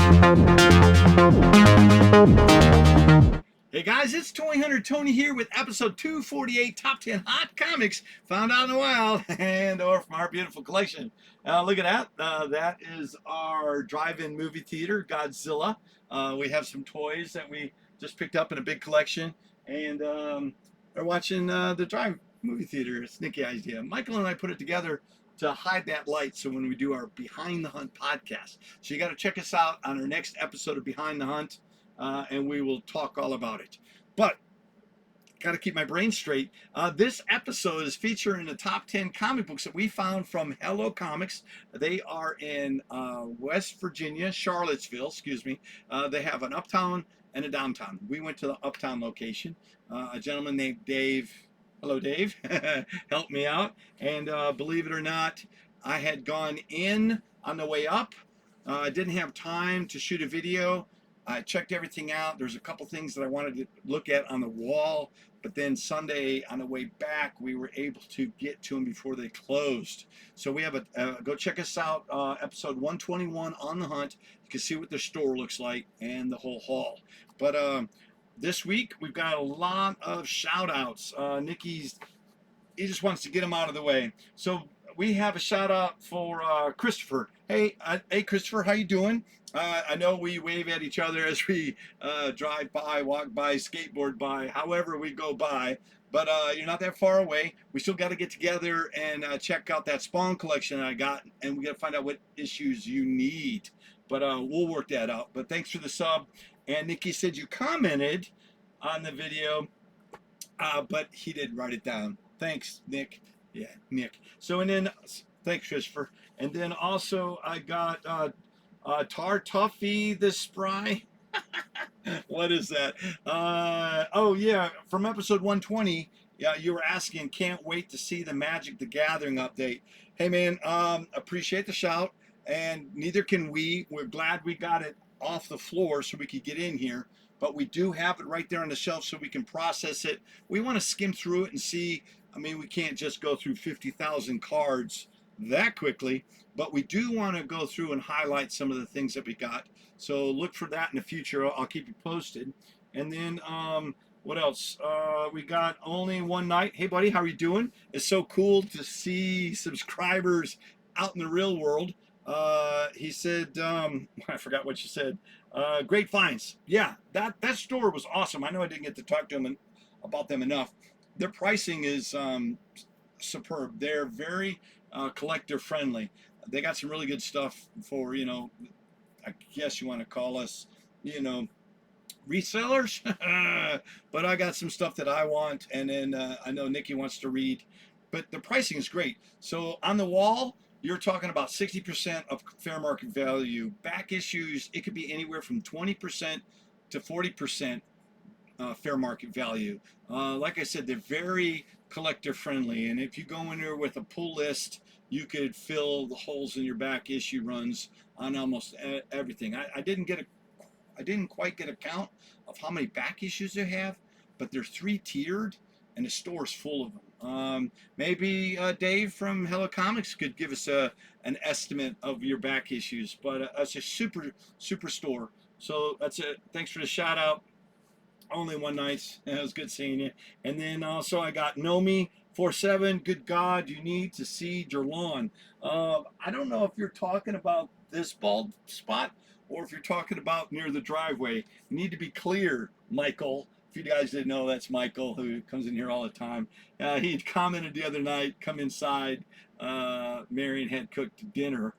Hey guys, it's Toy Hunter Tony here with episode 248, Top 10 Hot Comics Found Out in the Wild and or from our beautiful collection. Look at that. That is our drive-in movie theater, Godzilla. We have some toys that we just picked up in a big collection, and we're watching the drive movie theater. It's Nicky idea. Michael and I put it together to hide that light so when we do our Behind the Hunt podcast. So you got to check us out on our next episode of Behind the Hunt. And we will talk all about it. But got to keep my brain straight. This episode is featuring the top 10 comic books that we found from Hello Comics. They are in West Virginia, Charlottesville, excuse me. They have an uptown and a downtown. We went to the uptown location. A gentleman named Dave, hello Dave, helped me out. And believe it or not, I had gone in on the way up. I didn't have time to shoot a video. I checked everything out. There's a couple things that I wanted to look at on the wall, but then Sunday on the way back, we were able to get to them before they closed. So we have go check us out, episode 121 on the hunt. You can see what their store looks like and the whole haul. But this week we've got a lot of shout outs. He just wants to get them out of the way. So we have a shout out for Christopher. Hey, Christopher, how you doing? I know we wave at each other as we drive by, walk by, skateboard by, however we go by. But you're not that far away. We still got to get together and check out that Spawn collection I got, and we got to find out what issues you need. But we'll work that out. But thanks for the sub. And Nikki said you commented on the video, but he didn't write it down. Thanks, Nick. Yeah, Nick. So, and then, thanks, Christopher. And then also I got Tar Tuffy the Spry. What is that? Oh, yeah, from episode 120, yeah, you were asking, can't wait to see the Magic the Gathering update. Hey, man, appreciate the shout, and neither can we. We're glad we got it off the floor so we could get in here, but we do have it right there on the shelf so we can process it. We want to skim through it and see. I mean, we can't just go through 50,000 cards that quickly, but we do want to go through and highlight some of the things that we got. So look for that in the future. I'll keep you posted. And then what else? We got Only One Night. Hey, buddy, how are you doing? It's so cool to see subscribers out in the real world. He said, I forgot what you said. Great finds. Yeah, that store was awesome. I know I didn't get to talk to him about them enough. Their pricing is superb. They're very collector friendly. They got some really good stuff for, I guess you want to call us, resellers. But I got some stuff that I want, and then I know Nikki wants to read. But the pricing is great. So on the wall, you're talking about 60% of fair market value. Back issues, it could be anywhere from 20% to 40% fair market value. Like I said, they're very collector friendly, and if you go in there with a pull list, you could fill the holes in your back issue runs on almost everything. I didn't quite get a count of how many back issues they have, but they're 3-tiered, and the store's full of them. Maybe Dave from Hello Comics could give us an estimate of your back issues, but it's a super store. So that's it. Thanks for the shout out. Only One Night. It was good seeing you. And then also I got Nomi 47. Good God, you need to seed your lawn. I don't know if you're talking about this bald spot or if you're talking about near the driveway. You need to be clear, Michael. If you guys didn't know, that's Michael, who comes in here all the time. He commented the other night, come inside. Marion had cooked dinner,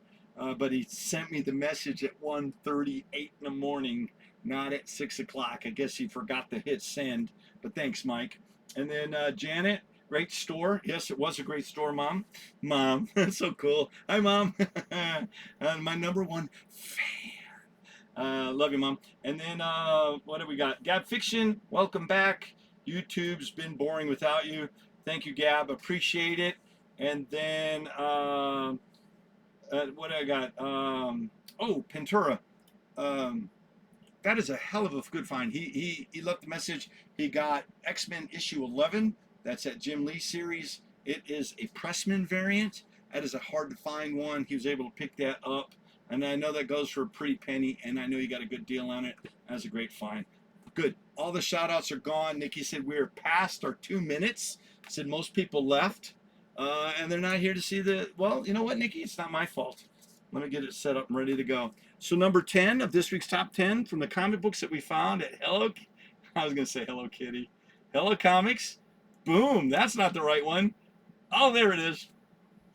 but he sent me the message at 1:38 in the morning. Not at 6 o'clock. I guess he forgot to hit send, but thanks, Mike. And then Janet, great store. Yes, it was a great store, Mom. Mom, that's so cool. Hi, Mom. My #1 fan. Love you, Mom. And then what do we got? Gab Fiction, welcome back. YouTube's been boring without you. Thank you, Gab. Appreciate it. And then what do I got? Oh, Pentura. That is a hell of a good find. He left the message. He got X-Men issue 11. That's that Jim Lee series. It is a Pressman variant. That is a hard to find one. He was able to pick that up. And I know that goes for a pretty penny, and I know you got a good deal on it. That's a great find. Good. All the shout outs are gone. Nikki said we are past our 2 minutes. Said most people left. And they're not here to see the, well, you know what, Nikki? It's not my fault. Let me get it set up and ready to go. So number 10 of this week's top 10 from the comic books that we found at I was going to say Hello Kitty. Hello Comics. Boom. That's not the right one. Oh, there it is.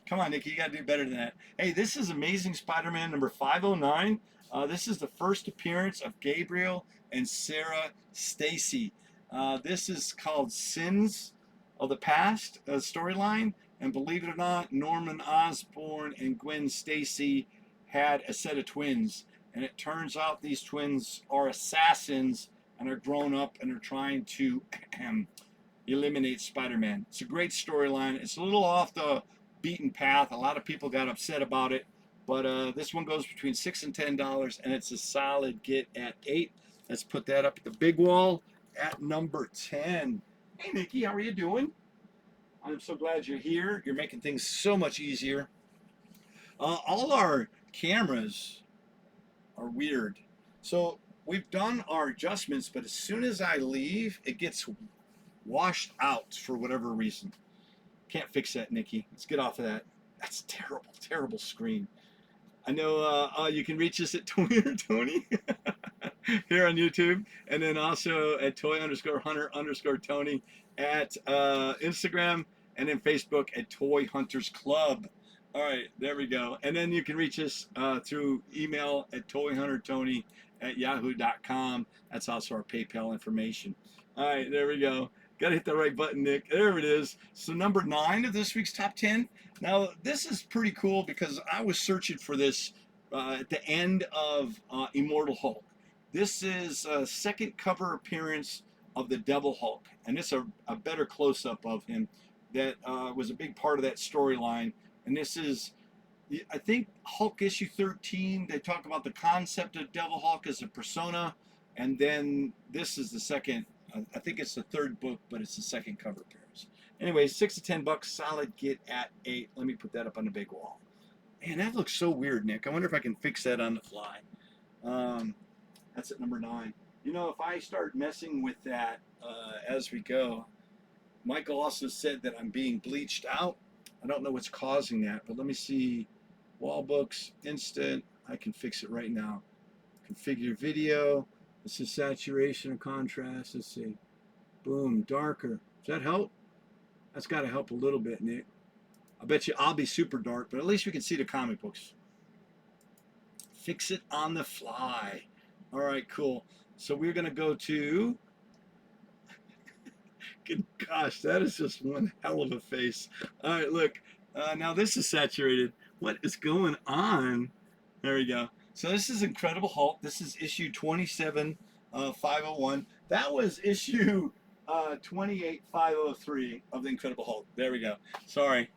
Come on, Nikki. You got to do better than that. Hey, this is Amazing Spider-Man number 509. This is the first appearance of Gabriel and Sarah Stacy. This is called Sins of the Past storyline. And believe it or not, Norman Osborn and Gwen Stacy had a set of twins. And it turns out these twins are assassins and are grown up and are trying to eliminate Spider-Man. It's a great storyline. It's a little off the beaten path. A lot of people got upset about it. But this one goes between $6 and $10, and it's a solid get at 8. Let's put that up at the big wall at number 10. Hey, Nikki, how are you doing? I'm so glad you're here. You're making things so much easier. All our cameras are weird. So we've done our adjustments, but as soon as I leave, it gets washed out for whatever reason. Can't fix that, Nikki. Let's get off of that. That's terrible, terrible screen. I know you can reach us at Toy Hunter Tony here on YouTube, and then also at Toy_Hunter_Tony at Instagram, and then Facebook at Toy Hunters Club. All right, there we go. And then you can reach us through email at toyhuntertony@yahoo.com. That's also our PayPal information. All right, there we go. Got to hit the right button, Nick. There it is. So number 9 of this week's top 10. Now, this is pretty cool because I was searching for this at the end of Immortal Hulk. This is a second cover appearance of the Devil Hulk, and it's a better close-up of him that was a big part of that storyline. And this is, I think, Hulk issue 13. They talk about the concept of Devil Hulk as a persona, and then this is the second. I think it's the third book, but it's the second cover appearance. Anyway, $6 to $10, solid get at 8. Let me put that up on the big wall. Man, that looks so weird, Nick. I wonder if I can fix that on the fly. That's at number 9. You know, if I start messing with that as we go, Michael also said that I'm being bleached out. I don't know what's causing that, but let me see. Wall books, instant. I can fix it right now. Configure video. This is saturation and contrast. Let's see. Boom, darker. Does that help? That's got to help a little bit, Nick. I bet you I'll be super dark, but at least we can see the comic books. Fix it on the fly. All right, cool. So we're going to go to... Good gosh, that is just one hell of a face. All right, look. Now this is saturated. What is going on? There we go. So this is Incredible Hulk. This is issue 27/501. That was issue 28/503 of the Incredible Hulk. There we go. Sorry.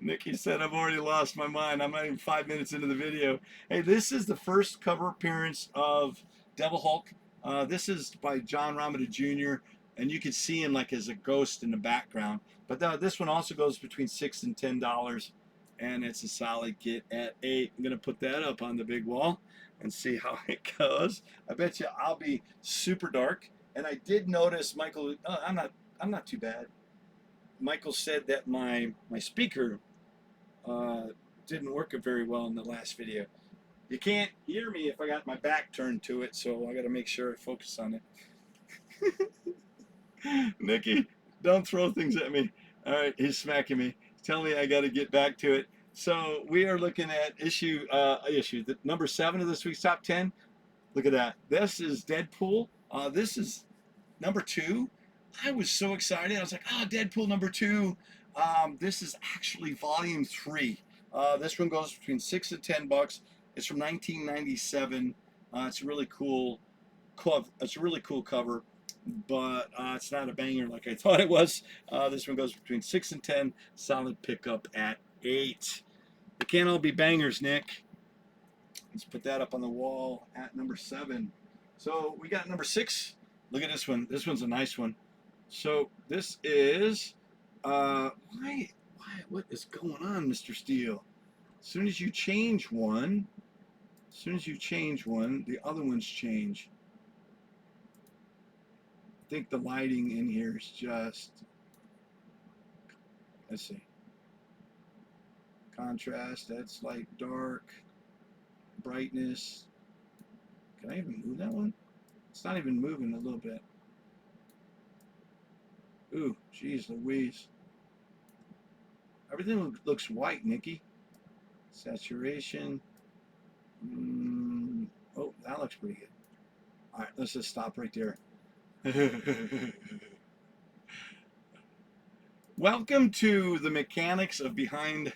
Nikki said I've already lost my mind. I'm not even 5 minutes into the video. Hey, this is the first cover appearance of Devil Hulk. This is by John Romita Jr., and you can see him like as a ghost in the background. But this one also goes between $6 and $10. And it's a solid get at 8. I'm going to put that up on the big wall and see how it goes. I bet you I'll be super dark. And I did notice, Michael, I'm not too bad. Michael said that my speaker didn't work very well in the last video. You can't hear me if I got my back turned to it, so I got to make sure I focus on it. Nikki, don't throw things at me. All right, he's smacking me. Tell me I got to get back to it. So we are looking at issue number 7 of this week's top 10. Look at that. This is Deadpool. This is number 2. I was so excited. I was like, Deadpool number 2. This is actually volume 3. This one goes between $6 and $10. It's from 1997. It's a really cool cover. It's a really cool cover, but it's not a banger like I thought it was. This one goes between 6 and 10. Solid pickup at 8. They can't all be bangers, Nick. Let's put that up on the wall at number 7. So we got number 6. Look at this one. This one's a nice one. So this is what is going on, Mr. Steele? As soon as you change one, the other ones change. I think the lighting in here is just, let's see, contrast, that's light, dark, brightness. Can I even move that one? It's not even moving a little bit. Ooh, geez Louise. Everything looks white, Nikki. Saturation. Oh, that looks pretty good. All right, let's just stop right there. Welcome to the mechanics of behind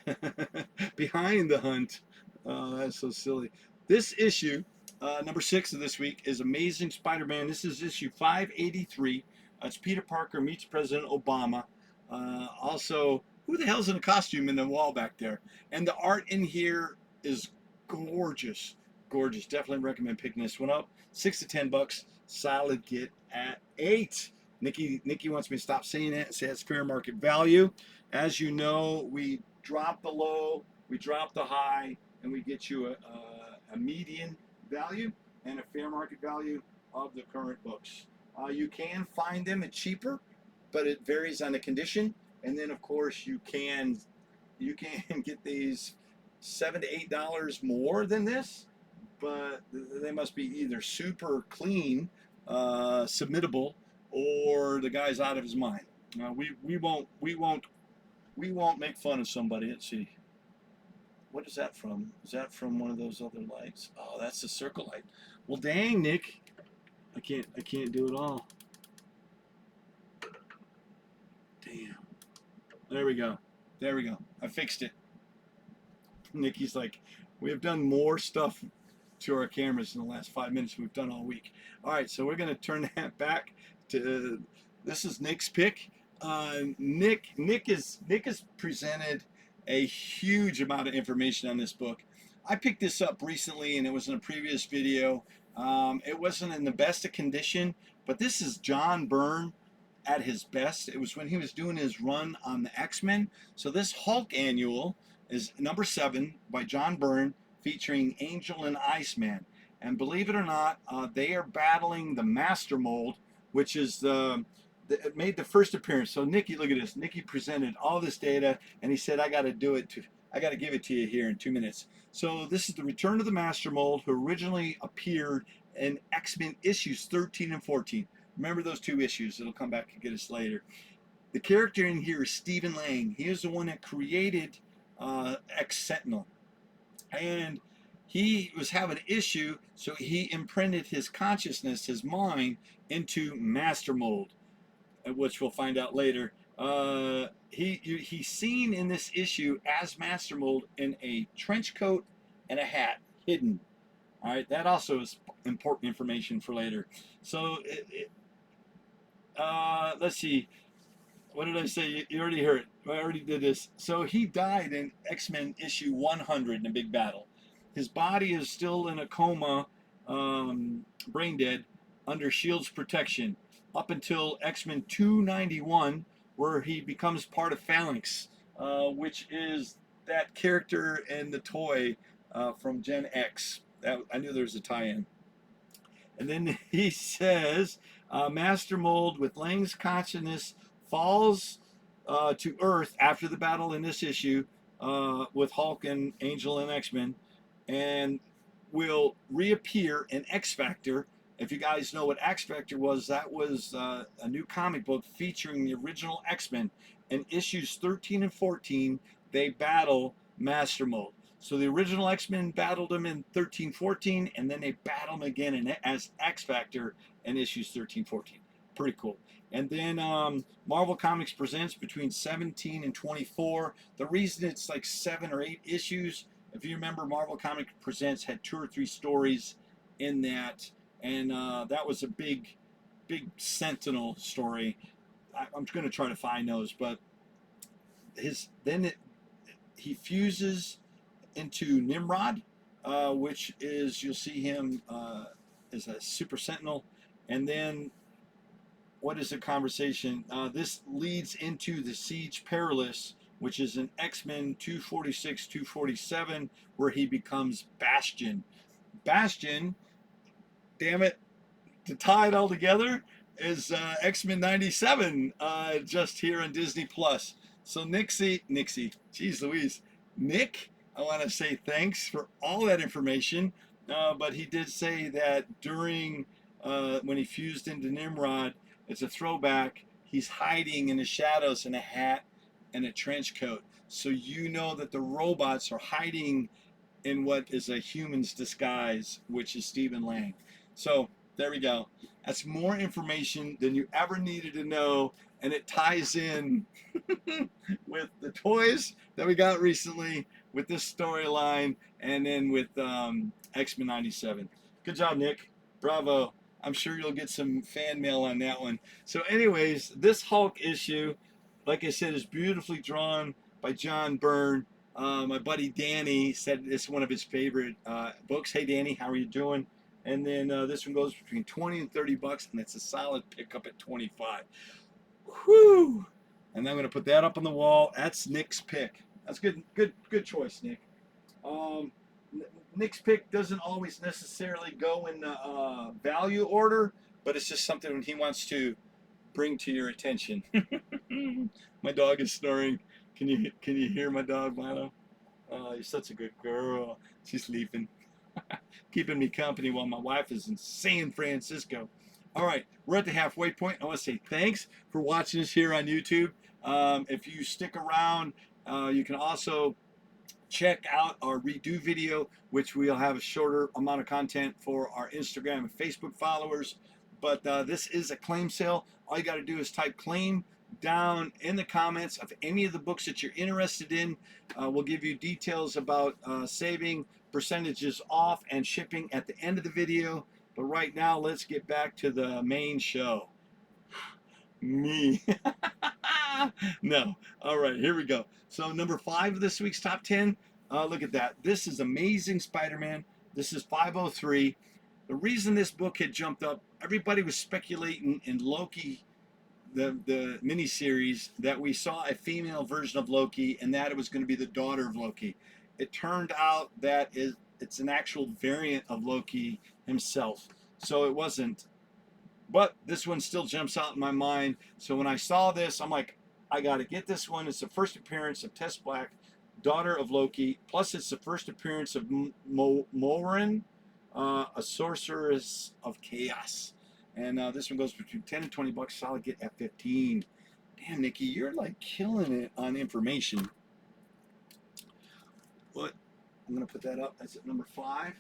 behind the hunt. That's so silly. This issue, number 6 of this week, is Amazing Spider-Man. This is issue 583. It's Peter Parker meets President Obama. Also, who the hell's in a costume in the wall back there? And the art in here is gorgeous. Gorgeous. Definitely recommend picking this one up. 6 to 10 bucks. Solid get at 8. Nikki wants me to stop saying it and say it's fair market value. As you know, we drop the low, we drop the high, and we get you a median value and a fair market value of the current books. You can find them at cheaper, but it varies on the condition. And then, of course, you can get these $7 to $8 more than this, but they must be either super clean, submittable, or the guy's out of his mind. We won't make fun of somebody. Let's see. What is that from? Is that from one of those other lights? Oh, that's the circle light. Well, dang, Nick, I can't do it all. Damn. There we go. There we go. I fixed it. Nikki's like, we have done more stuff to our cameras in the last 5 minutes than we've done all week. All right, so we're going to turn that back to, this is Nick's pick. Nick has presented a huge amount of information on this book. I picked this up recently, and it was in a previous video. It wasn't in the best of condition, but this is John Byrne at his best. It was when he was doing his run on the X-Men. So this Hulk annual is number 7 by John Byrne, featuring Angel and Iceman. And believe it or not, they are battling the Master Mold, which is it made the first appearance. So Nikki, look at this. Nikki presented all this data, and he said, I got to give it to you here in 2 minutes. So this is the return of the Master Mold, who originally appeared in X-Men issues 13 and 14. Remember those 2 issues. It'll come back and get us later. The character in here is Stephen Lang. He is the one that created X-Sentinel. And he was having an issue, so he imprinted his consciousness, his mind, into Master Mold, which we'll find out later. He's seen in this issue as Master Mold in a trench coat and a hat, hidden. All right, that also is important information for later. So, let's see. What did I say? You already heard it. I already did this. So he died in X-Men issue 100 in a big battle. His body is still in a coma, brain dead, under S.H.I.E.L.D.'s protection, up until X-Men 291, where he becomes part of Phalanx, which is that character in the toy from Gen X. I knew there was a tie-in. And then he says, Master Mold, with Lang's consciousness, falls to Earth after the battle in this issue with Hulk and Angel and X-Men, and will reappear in X-Factor. If you guys know what X-Factor was, that was a new comic book featuring the original X-Men. In issues 13 and 14, they battle Master Mold. So the original X-Men battled him in 13-14, and then they battle him again as X-Factor in issues 13-14. Pretty cool. And then Marvel Comics presents between 17 and 24. The reason it's like 7 or 8 issues, if you remember, Marvel Comics Presents had 2 or 3 stories in that, and that was a big Sentinel story. I'm going to try to find those, but he fuses into Nimrod, which is, you'll see him as a Super Sentinel, and then what is the conversation? This leads into the Siege Perilous, which is an X-Men 246, 247, where he becomes Bastion. Bastion, damn it, to tie it all together, is X-Men 97, just here on Disney Plus. So Nixie, geez Louise, Nick, I want to say thanks for all that information. But he did say that during when he fused into Nimrod, it's a throwback. He's hiding in the shadows in a hat and a trench coat. So you know that the robots are hiding in what is a human's disguise, which is Stephen Lang. So there we go. That's more information than you ever needed to know, and it ties in with the toys that we got recently, with this storyline, and then with X-Men 97. Good job, Nick. Bravo. I'm sure you'll get some fan mail on that one. So anyways, this Hulk issue, like I said, is beautifully drawn by John Byrne. My buddy Danny said it's one of his favorite books. Hey, Danny, how are you doing? And then this one goes between 20 and 30 bucks, and it's a solid pickup at 25. Whew! And I'm going to put that up on the wall. That's Nick's pick. That's good choice, Nick. Nick's pick doesn't always necessarily go in value order, but it's just something he wants to bring to your attention. My dog is snoring. Can you hear my dog, Milo? Oh, you're such a good girl. She's sleeping, keeping me company while my wife is in San Francisco. All right, we're at the halfway point. I want to say thanks for watching us here on YouTube. If you stick around, you can also check out our redo video, which we'll have a shorter amount of content for our Instagram and Facebook followers. But this is a claim sale. All you got to do is type claim down in the comments of any of the books that you're interested in. We'll give you details about saving, percentages off, and shipping at the end of the video. But right now, let's get back to the main show. Me. No. All right, here we go. So number 5 of this week's top 10. Look at that. This is Amazing Spider-Man. This is 503. The reason this book had jumped up, everybody was speculating in Loki, the miniseries, that we saw a female version of Loki and that it was going to be the daughter of Loki. It turned out that it's an actual variant of Loki himself. So it wasn't. But this one still jumps out in my mind. So when I saw this, I'm like, I got to get this one. It's the first appearance of Tess Black, daughter of Loki. Plus, it's the first appearance of Morwen, a sorceress of chaos. And this one goes between 10 and 20 bucks. Solid get at 15. Damn, Nikki, you're like killing it on information. But I'm going to put that up. That's at number 5.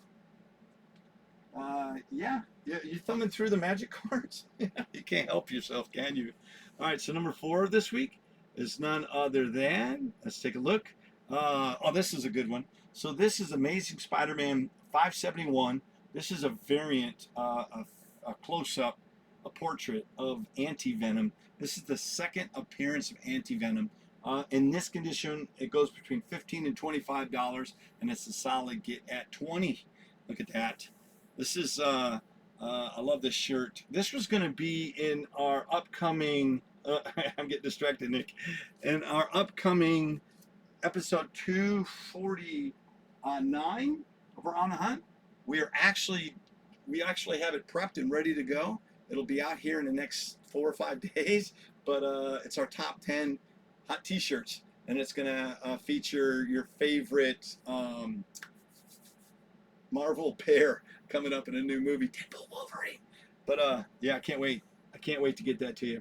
Yeah, you thumbing through the magic cards? You can't help yourself, can you? All right, so number 4 this week is none other than, let's take a look. Oh, this is a good one. So this is Amazing Spider-Man 571. This is a variant, a close-up, a portrait of Anti-Venom. This is the second appearance of Anti-Venom. In this condition, it goes between $15 and $25, and it's a solid get at 20. Look at that. This is, I love this shirt. This was going to be in our upcoming, I'm getting distracted, Nick, in our upcoming episode 249 of our On the Hunt. We actually have it prepped and ready to go. It'll be out here in the next 4 or 5 days, but it's our top 10 hot t-shirts, and it's going to feature your favorite Marvel pair coming up in a new movie, Deadpool Wolverine. But yeah, I can't wait. I can't wait to get that to you.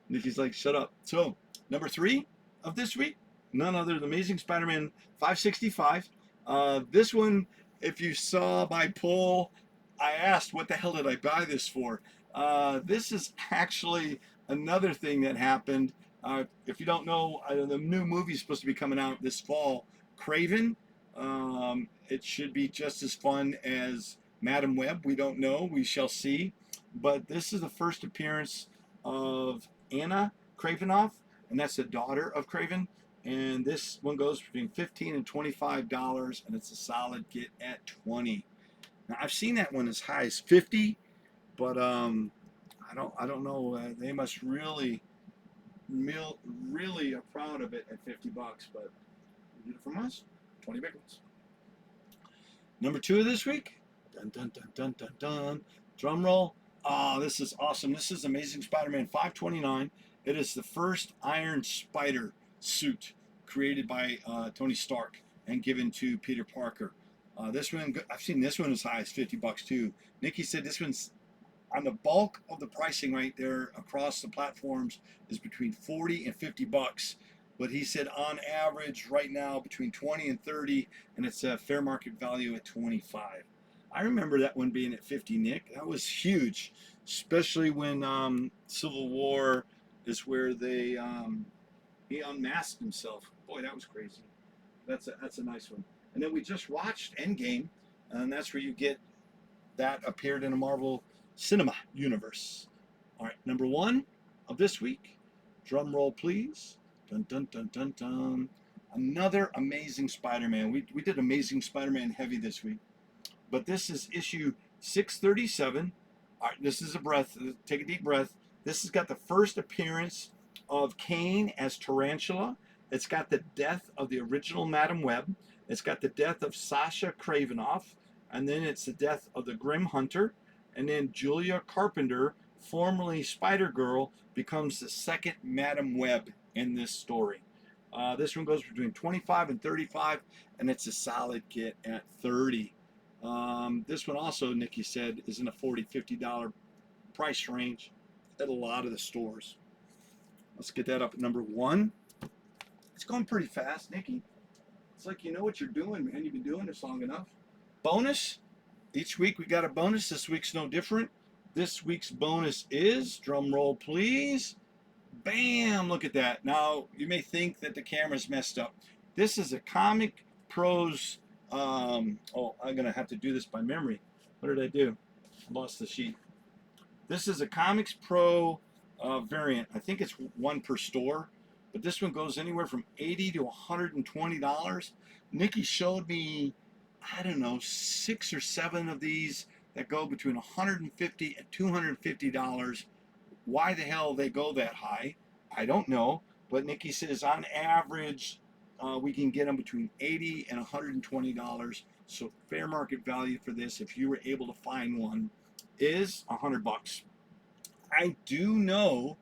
Nikki's like, shut up. So number 3 of this week, none other than Amazing Spider-Man 565. This one, if you saw my poll, I asked, what the hell did I buy this for? This is actually another thing that happened. If you don't know, the new movie is supposed to be coming out this fall, Kraven. It should be just as fun as Madam Web. We don't know. We shall see. But this is the first appearance of Anna Kravinoff, and that's the daughter of Kraven. And this one goes between $15 and $25, and it's a solid get at 20. Now I've seen that one as high as 50, but I don't know. They must really really are proud of it at $50, but you get it from us, 20 big ones. Number 2 of this week. Dun dun dun dun dun dun. Drum roll. Oh, this is awesome. This is Amazing Spider-Man 529. It is the first Iron Spider suit created by Tony Stark and given to Peter Parker. This one, I've seen this one as high as $50 too. Nikki said this one's on the bulk of the pricing right there across the platforms is between 40 and $50. But he said on average right now between 20 and 30, and it's a fair market value at 25. I remember that one being at 50, Nick. That was huge, especially when Civil War is where they he unmasked himself. Boy, that was crazy. That's a nice one. And then we just watched Endgame, and that's where you get that appeared in a Marvel Cinema Universe. All right, number 1 of this week. Drum roll, please. Dun dun dun dun dun. Another Amazing Spider-Man. We did Amazing Spider-Man heavy this week, but this is issue 637. All right, this is a breath. Take a deep breath. This has got the first appearance of Kane as Tarantula. It's got the death of the original Madam Web. It's got the death of Sasha Kravinoff, and then it's the death of the Grim Hunter, and then Julia Carpenter, formerly Spider-Girl, becomes the second Madam Web in this story. This one goes between 25 and 35, and it's a solid get at 30. This one also, Nikki said, is in a $40, $50 price range at a lot of the stores. Let's get that up at number 1. It's going pretty fast, Nikki. It's like you know what you're doing, man. You've been doing this long enough. Bonus. Each week we got a bonus. This week's no different. This week's bonus is, drum roll please, bam, look at that. Now, you may think that the camera's messed up. This is a Comic Pros, I'm going to have to do this by memory. What did I do? I lost the sheet. This is a Comics Pro variant. I think it's 1 per store, but this one goes anywhere from $80 to $120. Nikki showed me, I don't know, 6 or 7 of these that go between $150 and $250. Why the hell they go that high, I don't know. But Nikki says on average, we can get them between $80 and $120. So fair market value for this, if you were able to find one, is $100. I do know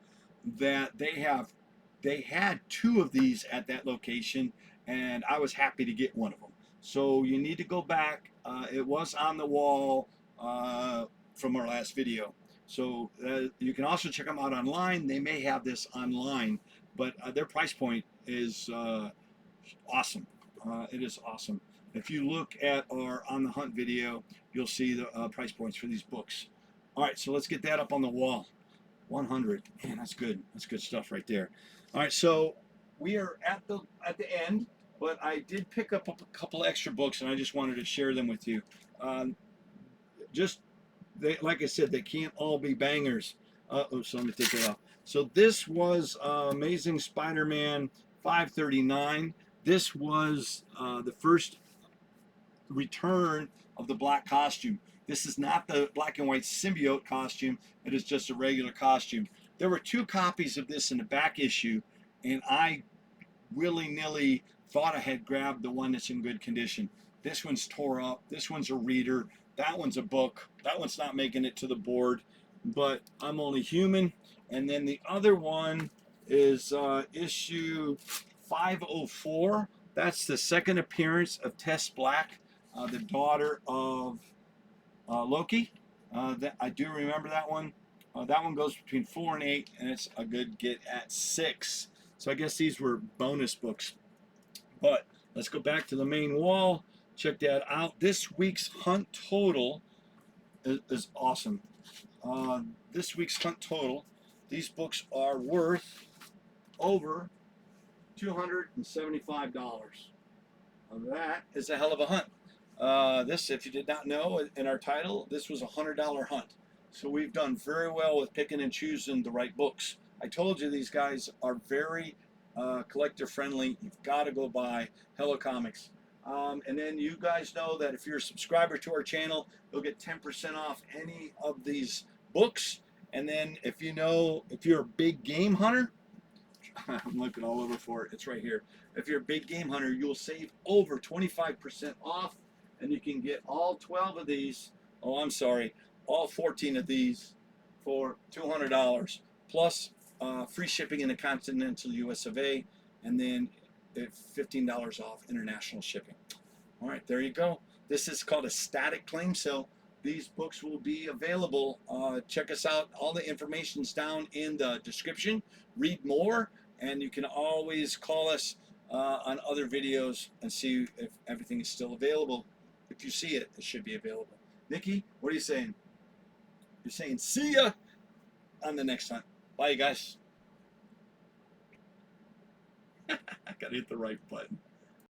that they had 2 of these at that location, and I was happy to get one of them. So you need to go back. It was on the wall from our last video. So you can also check them out online. They may have this online, but their price point is awesome. It is awesome. If you look at our On the Hunt video, you'll see the price points for these books. All right, so let's get that up on the wall. 100. Man, that's good. That's good stuff right there. All right, so we are at the end, but I did pick up a couple extra books, and I just wanted to share them with you. Like I said, they can't all be bangers. So let me take that off. So this was Amazing Spider-Man 539. This was the first return of the black costume. This is not the black and white symbiote costume. It is just a regular costume. There were 2 copies of this in the back issue, and I willy-nilly thought I had grabbed the one that's in good condition. This one's tore up. This one's a reader. That one's a book. That one's not making it to the board, but I'm only human. And then the other one is issue 504. That's the second appearance of Tess Black, the daughter of Loki. I do remember that one. That one goes between 4 and 8, and it's a good get at 6. So I guess these were bonus books. But let's go back to the main wall. Check that out. This week's hunt total is awesome. This week's hunt total, these books are worth over $275. That is a hell of a hunt. This, if you did not know, in our title, this was a $100 hunt. So we've done very well with picking and choosing the right books. I told you these guys are very collector friendly. You've got to go buy Hello Comics. And then you guys know that if you're a subscriber to our channel, you'll get 10% off any of these books. And then if you're a big game hunter, I'm looking all over for it. It's right here. If you're a big game hunter, you'll save over 25% off, and you can get all 12 of these. Oh, I'm sorry, all 14 of these for $200 plus free shipping in the continental U.S. of A, and then $15 off international shipping. All right, there you go. This is called a static claim sale. These books will be available. Check us out. All the information's down in the description. Read more, and you can always call us on other videos and see if everything is still available. If you see it, it should be available. Nikki, what are you saying? You're saying see ya on the next hunt. Bye, you guys. I gotta hit the right button.